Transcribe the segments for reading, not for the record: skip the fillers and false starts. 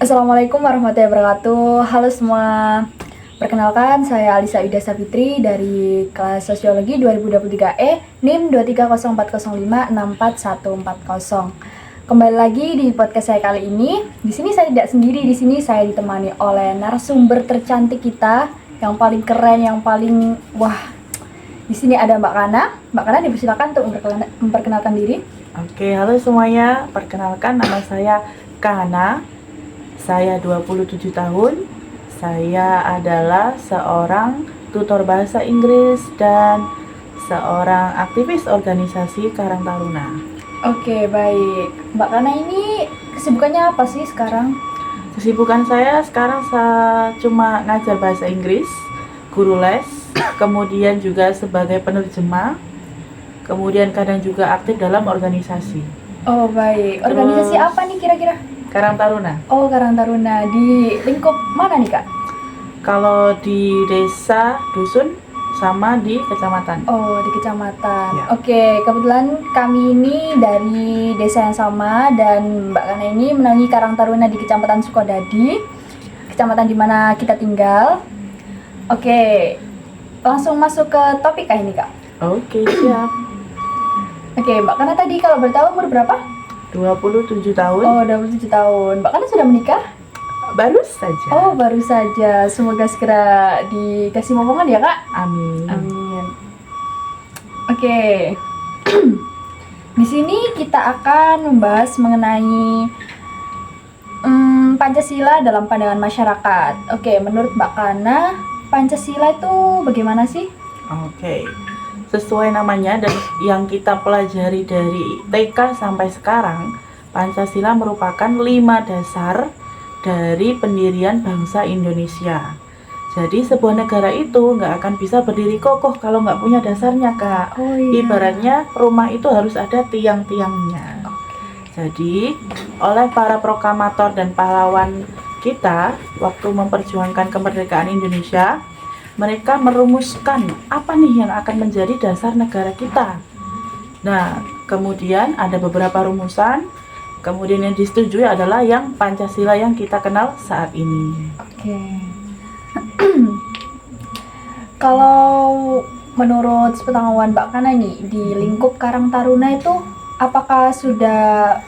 Assalamualaikum warahmatullahi wabarakatuh. Halo semua. Perkenalkan, saya Alisa Ida Savitri dari kelas Sosiologi 2023E, NIM 23040564140. Kembali lagi di podcast saya kali ini. Di sini saya tidak sendiri, di sini saya ditemani oleh narasumber tercantik kita, yang paling keren, yang paling wah. Di sini ada Mbak Kana. Mbak Kana dipersilakan untuk memperkenalkan diri. Oke, halo semuanya. Perkenalkan, nama saya Kana. Saya 27 tahun. Saya adalah seorang tutor bahasa Inggris dan seorang aktivis organisasi Karang Taruna. Oke, baik. Mbak Kana ini kesibukannya apa sih sekarang? Kesibukan saya sekarang cuma ngajar bahasa Inggris, guru les, kemudian juga sebagai penerjemah, kemudian kadang juga aktif dalam organisasi. Oh, baik. Organisasi Terus, apa nih kira-kira? Karang Taruna. Oh, Karang Taruna. Di lingkup mana nih, Kak? Kalau di desa, dusun, sama di kecamatan. Oh, di kecamatan. Ya. Oke, kebetulan kami ini dari desa yang sama dan Mbak Kana ini menaungi Karang Taruna di Kecamatan Sukodadi, kecamatan di mana kita tinggal. Oke, langsung masuk ke topik kah ini, Kak? Oke, siap. Oke, Mbak Kana tadi kalau boleh tahu umur berapa? 27 tahun. Oh, 27 tahun. Mbak Kana sudah menikah? Baru saja. Oh, baru saja. Semoga segera dikasih momongan ya, Kak. Amin. Amin. Oke. Di sini kita akan membahas mengenai Pancasila dalam pandangan masyarakat. Oke, menurut Mbak Kana, Pancasila itu bagaimana sih? Oke. Sesuai namanya dan yang kita pelajari dari TK sampai sekarang, Pancasila merupakan 5 dasar dari pendirian bangsa Indonesia. Jadi sebuah negara itu nggak akan bisa berdiri kokoh kalau nggak punya dasarnya, Kak. Oh iya. Ibaratnya rumah itu harus ada tiang-tiangnya. Jadi oleh para proklamator dan pahlawan kita waktu memperjuangkan kemerdekaan Indonesia, mereka merumuskan apa nih yang akan menjadi dasar negara kita. Nah, kemudian ada beberapa rumusan. Kemudian yang disetujui adalah yang Pancasila yang kita kenal saat ini. Oke. Kalau menurut sepengetahuan Mbak Kana nih, di lingkup Karang Taruna itu apakah sudah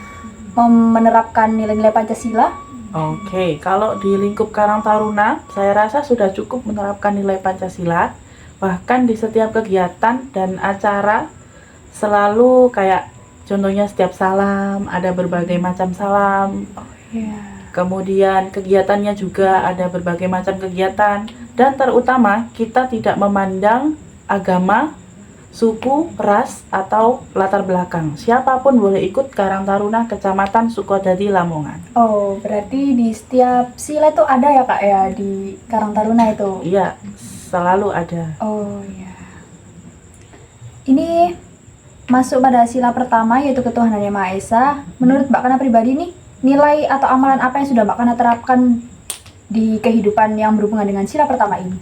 menerapkan nilai-nilai Pancasila? Oke, kalau di lingkup Karang Taruna, saya rasa sudah cukup menerapkan nilai Pancasila. Bahkan di setiap kegiatan dan acara selalu kayak contohnya setiap salam, ada berbagai macam salam. Iya. Kemudian kegiatannya juga ada berbagai macam kegiatan. Dan terutama kita tidak memandang agama, suku, ras, atau latar belakang. Siapapun boleh ikut Karang Taruna Kecamatan Sukodadi, Lamongan. Oh, berarti di setiap sila itu ada ya, Kak, ya, di Karang Taruna itu? Iya, selalu ada. Oh, iya. Ini masuk pada sila pertama, yaitu ketuhanan Yang Maha Esa. Menurut Mbak Kana pribadi nih, nilai atau amalan apa yang sudah Mbak Kana terapkan di kehidupan yang berhubungan dengan sila pertama ini?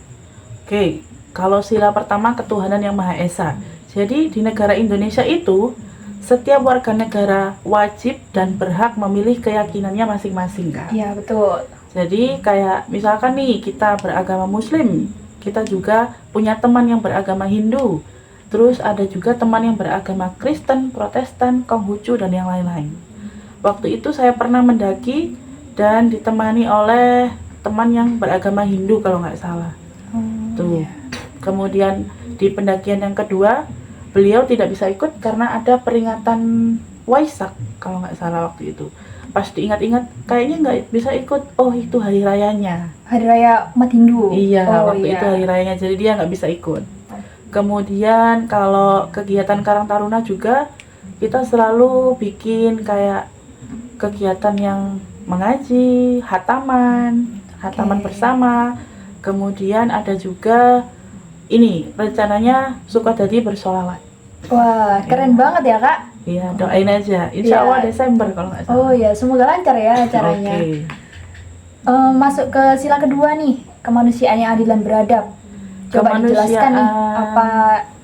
Oke, kalau sila pertama ketuhanan yang Maha Esa. Jadi di negara Indonesia itu setiap warga negara wajib dan berhak memilih keyakinannya masing-masing, Kak. Iya, betul. Jadi kayak misalkan nih kita beragama Muslim, kita juga punya teman yang beragama Hindu. Terus ada juga teman yang beragama Kristen, Protestan, Konghucu, dan yang lain-lain. Waktu itu saya pernah mendaki dan ditemani oleh teman yang beragama Hindu kalau nggak salah. Tuh. Kemudian di pendakian yang kedua, beliau tidak bisa ikut karena ada peringatan Waisak kalau nggak salah waktu itu. Pas diingat-ingat, kayaknya nggak bisa ikut. Oh, itu hari rayanya. Hari Raya umat Hindu? Iya, Oh, waktu iya. itu hari rayanya, jadi dia nggak bisa ikut. Kemudian kalau kegiatan Karang Taruna juga, kita selalu bikin kayak kegiatan yang mengaji, hataman Oke. bersama. Kemudian ada juga ini rencananya Sukodadi bersolawat. Wah, keren banget ya, Kak. Iya, doain aja. Insya Iya. Allah Desember kalau nggak salah. Oh ya, semoga lancar ya acaranya. Oke. Masuk ke sila kedua nih, kemanusiaan yang adil dan beradab. Coba dijelaskan nih apa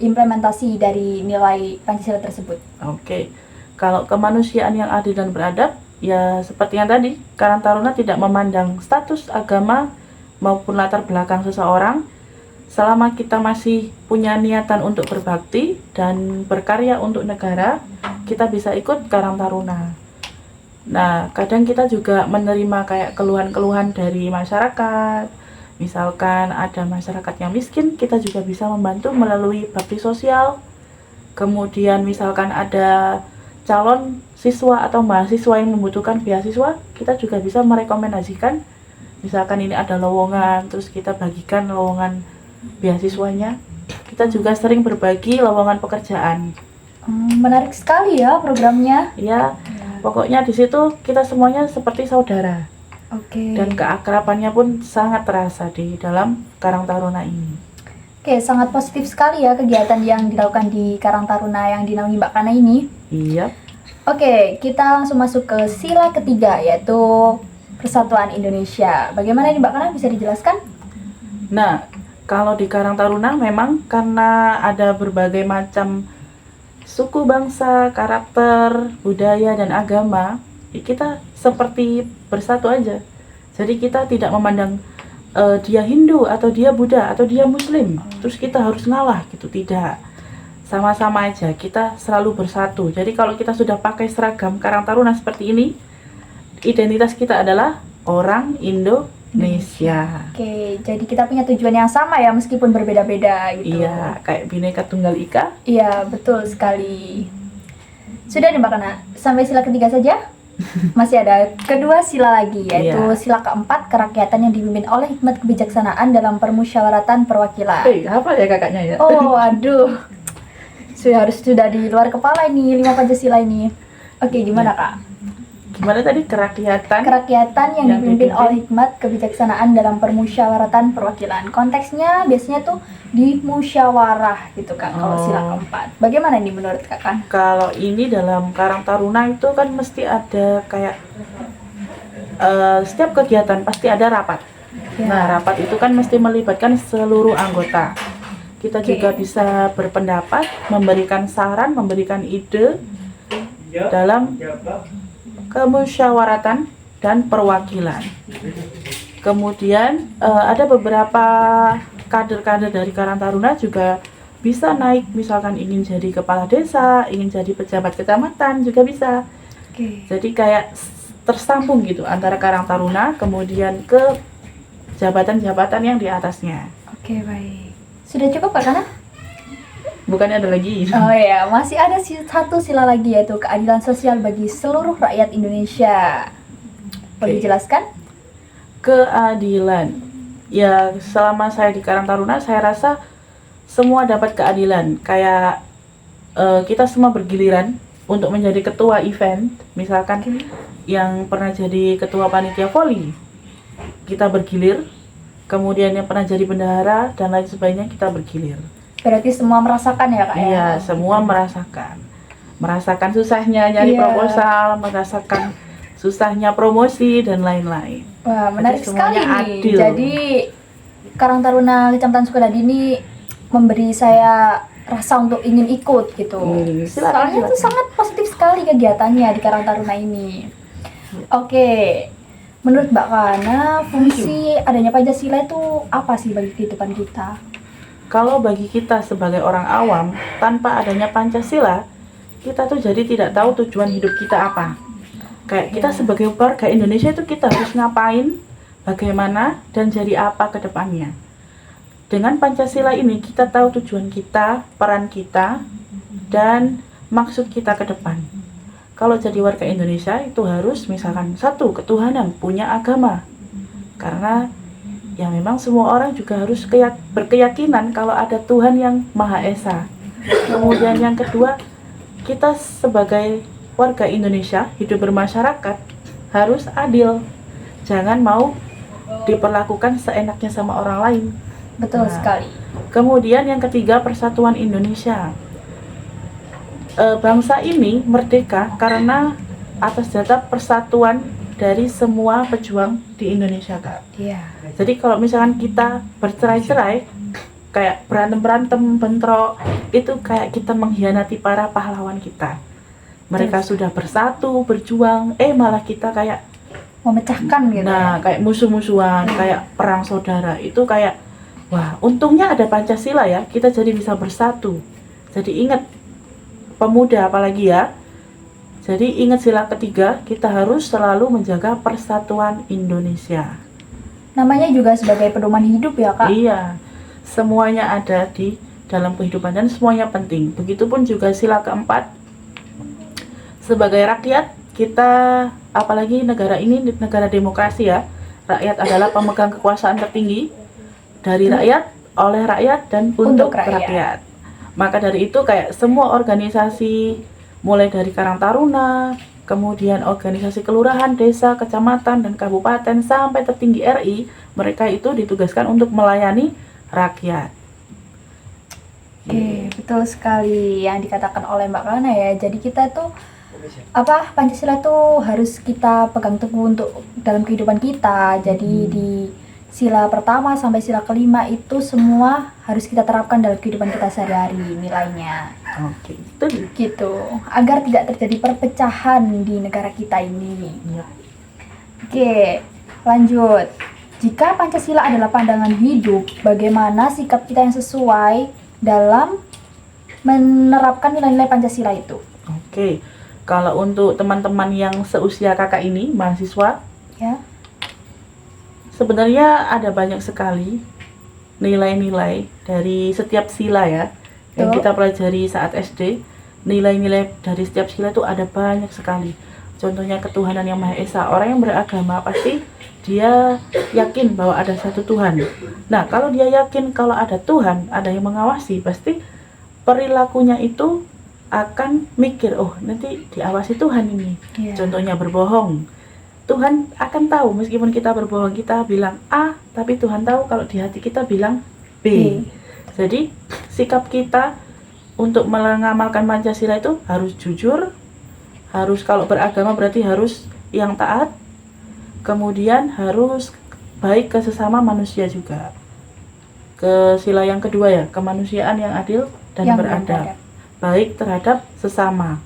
implementasi dari nilai Pancasila tersebut. Oke. Kalau kemanusiaan yang adil dan beradab, Ya seperti yang tadi, Karang Taruna tidak memandang status agama maupun latar belakang seseorang. Selama kita masih punya niatan untuk berbakti dan berkarya untuk negara, kita bisa ikut Karang Taruna. Nah, kadang kita juga menerima kayak keluhan-keluhan dari masyarakat. Misalkan ada masyarakat yang miskin, kita juga bisa membantu melalui bakti sosial. Kemudian misalkan ada calon siswa atau mahasiswa yang membutuhkan beasiswa, kita juga bisa merekomendasikan. Misalkan ini ada lowongan, terus kita bagikan lowongan beasiswanya. Kita juga sering berbagi lowongan pekerjaan. Menarik sekali ya programnya. Ya, pokoknya di situ kita semuanya seperti saudara. Oke. Dan keakrabannya pun sangat terasa di dalam Karang Taruna ini. Oke, sangat positif sekali ya kegiatan yang dilakukan di Karang Taruna yang dinaungi Mbak Kana ini. Iya. Oke, kita langsung masuk ke sila ketiga, yaitu Persatuan Indonesia. Bagaimana nih Mbak Kana, bisa dijelaskan? Nah, kalau di Karang Taruna memang karena ada berbagai macam suku, bangsa, karakter, budaya, dan agama, kita seperti bersatu aja. Jadi kita tidak memandang dia Hindu atau dia Buddha atau dia Muslim, terus kita harus ngalah gitu, tidak. Sama-sama aja, kita selalu bersatu. Jadi kalau kita sudah pakai seragam Karang Taruna seperti ini, identitas kita adalah orang Indonesia. Oke, jadi kita punya tujuan yang sama ya, meskipun berbeda-beda gitu. Iya, kayak Bhinneka Tunggal Ika. Iya, betul sekali. Sudah nih Mbak Kana, sampai sila ketiga saja? Masih ada kedua sila lagi, yaitu Iya. sila keempat, kerakyatan yang dipimpin oleh hikmat kebijaksanaan dalam permusyawaratan perwakilan. Apa ya kakaknya ya? Oh, aduh. Sudah di luar kepala ini 5 Pancasila ini. Oke, gimana Kak? Gimana tadi kerakyatan? Kerakyatan yang Yang dipimpin dipimpin. oleh hikmat kebijaksanaan dalam permusyawaratan perwakilan. Konteksnya biasanya tuh di musyawarah gitu Kak, kalau sila Oh. keempat. Bagaimana nih menurut Kakak? Kalau ini dalam Karang Taruna itu kan mesti ada kayak setiap kegiatan pasti ada rapat. Ya. Nah, rapat itu kan mesti melibatkan seluruh anggota. Kita Oke. juga bisa berpendapat, memberikan saran, memberikan ide dalam kemusyawaratan dan perwakilan. Kemudian ada beberapa kader-kader dari Karang Taruna juga bisa naik, misalkan ingin jadi kepala desa, ingin jadi pejabat kecamatan juga bisa. Oke. Jadi kayak tersambung gitu antara Karang Taruna kemudian ke jabatan-jabatan yang di atasnya. Oke, baik. Sudah cukup Kak Kana? Bukannya ada lagi? Oh ya, masih ada satu sila lagi, yaitu keadilan sosial bagi seluruh rakyat Indonesia. Boleh Oke. dijelaskan? Keadilan. Ya, selama saya di Karang Taruna saya rasa semua dapat keadilan. Kayak kita semua bergiliran untuk menjadi ketua event, misalkan yang pernah jadi ketua panitia voli, kita bergilir. Kemudian yang pernah jadi bendahara dan lain sebagainya, kita bergilir. Berarti semua merasakan ya Kak ya? Iya, semua merasakan susahnya nyari Iya. proposal, merasakan susahnya promosi dan lain-lain. Wah, menarik Jadi sekali semuanya nih. adil. Jadi Karang Taruna Kecamatan Sukadadi ini memberi saya rasa untuk ingin ikut gitu. Silakan, Soalnya itu silakan. sangat positif sekali kegiatannya di Karang Taruna ini. Oke, menurut Mbak Kana, fungsi adanya Pancasila itu apa sih bagi kehidupan kita? Kalau bagi kita sebagai orang awam, tanpa adanya Pancasila, kita tuh jadi tidak tahu tujuan hidup kita apa. Kayak kita sebagai warga Indonesia itu kita harus ngapain, bagaimana, dan jadi apa ke depannya. Dengan Pancasila ini kita tahu tujuan kita, peran kita, dan maksud kita ke depan. Kalau jadi warga Indonesia itu harus misalkan satu, ketuhanan, punya agama. Karena ya memang semua orang juga harus berkeyakinan kalau ada Tuhan yang Maha Esa. Kemudian yang kedua, kita sebagai warga Indonesia hidup bermasyarakat harus adil. Jangan mau diperlakukan seenaknya sama orang lain. Betul Nah, sekali. Kemudian yang ketiga, persatuan Indonesia. Bangsa ini merdeka karena atas dasar persatuan dari semua pejuang di Indonesia, Kak. Iya. Jadi kalau misalkan kita bercerai-cerai, kayak berantem-berantem, bentrok, itu kayak kita mengkhianati para pahlawan kita. Mereka sudah bersatu, berjuang, malah kita kayak Memecahkan gitu nah, ya. kayak musuh-musuhan, kayak perang saudara. Itu kayak, wah, untungnya ada Pancasila ya, kita jadi bisa bersatu. Jadi ingat, pemuda apalagi ya, jadi ingat sila ketiga, kita harus selalu menjaga persatuan Indonesia. Namanya juga sebagai pedoman hidup ya Kak. Iya, semuanya ada di dalam kehidupan dan semuanya penting. Begitupun juga sila keempat, sebagai rakyat kita, apalagi negara ini negara demokrasi ya, rakyat adalah pemegang kekuasaan tertinggi, dari rakyat, oleh rakyat, dan untuk rakyat. Maka dari itu kayak semua organisasi, mulai dari Karang Taruna, kemudian organisasi kelurahan, desa, kecamatan, dan kabupaten, sampai tertinggi RI, mereka itu ditugaskan untuk melayani rakyat. Oke, betul sekali yang dikatakan oleh Mbak Kana ya. Jadi kita tuh Pancasila tuh harus kita pegang teguh untuk dalam kehidupan kita. Jadi di sila pertama sampai sila kelima itu semua harus kita terapkan dalam kehidupan kita sehari-hari nilainya. Oke, itu Gitu. Agar tidak terjadi perpecahan di negara kita ini. ya. Oke, lanjut. Jika Pancasila adalah pandangan hidup, bagaimana sikap kita yang sesuai dalam menerapkan nilai-nilai Pancasila itu? Oke, kalau untuk teman-teman yang seusia kakak ini, mahasiswa, Ya. sebenarnya ada banyak sekali nilai-nilai dari setiap sila ya, yang Betul. kita pelajari saat SD. Nilai-nilai dari setiap sila itu ada banyak sekali. Contohnya ketuhanan yang Maha Esa. Orang yang beragama pasti dia yakin bahwa ada satu Tuhan. Nah, kalau dia yakin kalau ada Tuhan, ada yang mengawasi, pasti perilakunya itu akan mikir, oh nanti diawasi Tuhan ini. Iya. Contohnya berbohong. Tuhan akan tahu meskipun kita berbohong, kita bilang A, tapi Tuhan tahu kalau di hati kita bilang B. Jadi sikap kita untuk mengamalkan Pancasila itu harus jujur, harus kalau beragama berarti harus yang taat, kemudian harus baik ke sesama manusia juga. Ke sila yang kedua ya, kemanusiaan yang adil dan Yang beradab. beradab. Baik terhadap sesama.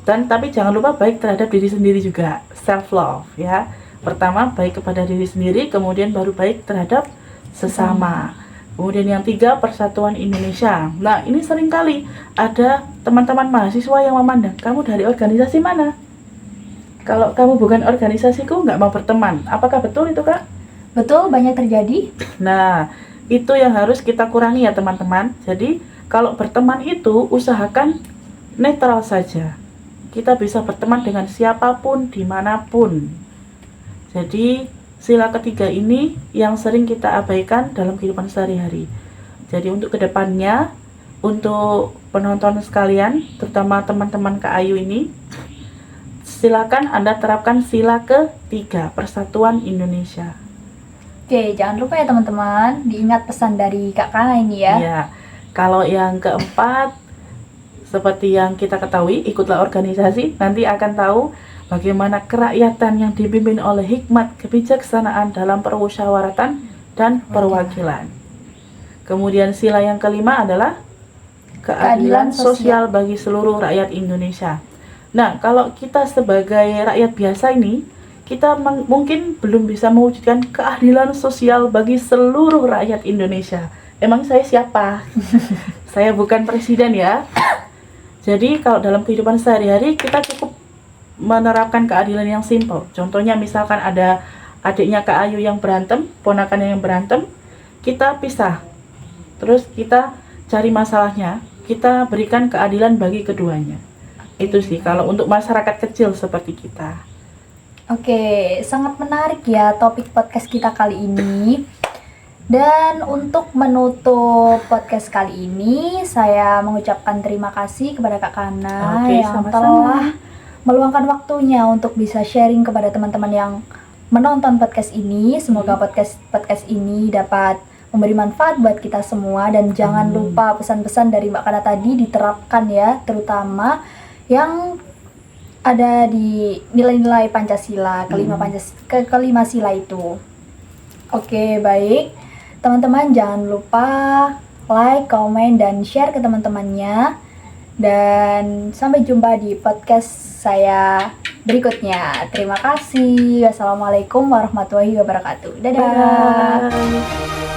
Dan tapi jangan lupa baik terhadap diri sendiri juga, self love ya. Pertama baik kepada diri sendiri, kemudian baru baik terhadap sesama. Kemudian yang tiga, persatuan Indonesia. Nah, ini seringkali ada teman-teman mahasiswa yang memandang, kamu dari organisasi mana? Kalau kamu bukan organisasiku, nggak mau berteman. Apakah betul itu, Kak? Betul, banyak terjadi. Nah, itu yang harus kita kurangi ya, teman-teman. Jadi, kalau berteman itu, usahakan netral saja. Kita bisa berteman dengan siapapun, dimanapun. Jadi, sila ketiga ini yang sering kita abaikan dalam kehidupan sehari-hari. Jadi untuk kedepannya, untuk penonton sekalian, terutama teman-teman Kak Ayu ini, silakan Anda terapkan sila ketiga, persatuan Indonesia. Oke, jangan lupa ya teman-teman, diingat pesan dari Kak Kana ini ya. Ya, kalau yang keempat, seperti yang kita ketahui, ikutlah organisasi, nanti akan tahu bagaimana kerakyatan yang dipimpin oleh hikmat kebijaksanaan dalam permusyawaratan dan perwakilan. Kemudian sila yang kelima adalah keadilan sosial bagi seluruh rakyat Indonesia. Nah, kalau kita sebagai rakyat biasa ini, kita mungkin belum bisa mewujudkan keadilan sosial bagi seluruh rakyat Indonesia. Emang saya siapa? Saya bukan presiden ya. Jadi kalau dalam kehidupan sehari-hari kita cukup menerapkan keadilan yang simpel. Contohnya misalkan ada adiknya Kak Ayu yang berantem, ponakannya yang berantem, kita pisah. Terus kita cari masalahnya, kita berikan keadilan bagi keduanya. Itu sih kalau untuk masyarakat kecil seperti kita. Oke, sangat menarik ya topik podcast kita kali ini. Dan untuk menutup podcast kali ini, saya mengucapkan terima kasih kepada Kak Kana yang sama-sama. telah meluangkan waktunya untuk bisa sharing kepada teman-teman yang menonton podcast ini. Semoga podcast ini dapat memberi manfaat buat kita semua, dan jangan lupa pesan-pesan dari Mbak Kana tadi diterapkan ya, terutama yang ada di nilai-nilai Pancasila, kelima sila itu. Oke, baik. Teman-teman jangan lupa like, komen, dan share ke teman-temannya. Dan sampai jumpa di podcast saya berikutnya. Terima kasih. Wassalamualaikum warahmatullahi wabarakatuh. Dadah. Bye.